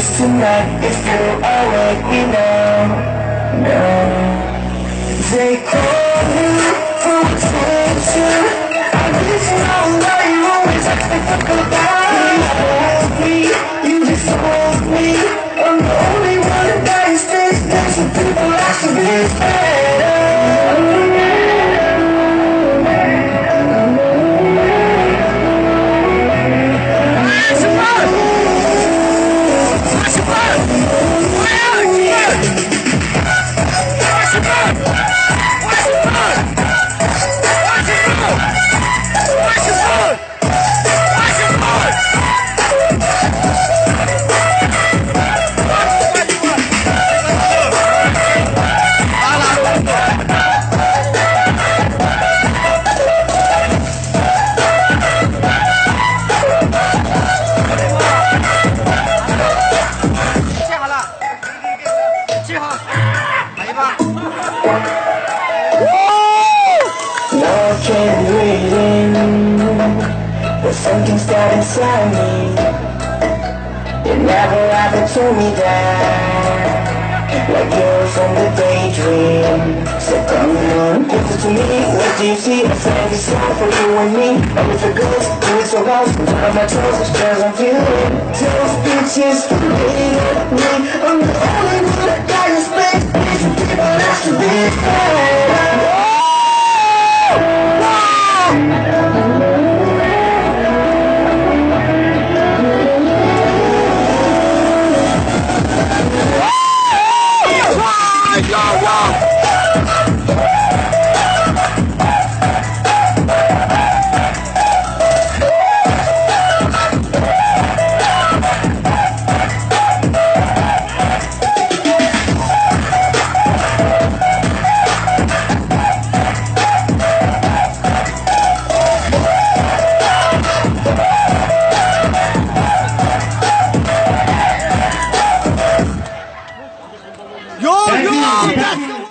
this tonight if you awake me now. No. They call me for attention. I just know that you always ask me for goodbye. You hold me, you just hold me. I'm the only one that is this. There's some people asking this better. There's something stuck inside me. You never ever told me that. Like girls on the daydream. So come on, give it to me. What do you see? A fantasy song for you and me. And if it goes, do it so lost. On my toes, it's just I'm feeling. Those bitches hating at me. I'm the only one that is space. These people have to be fair. Yo, that's the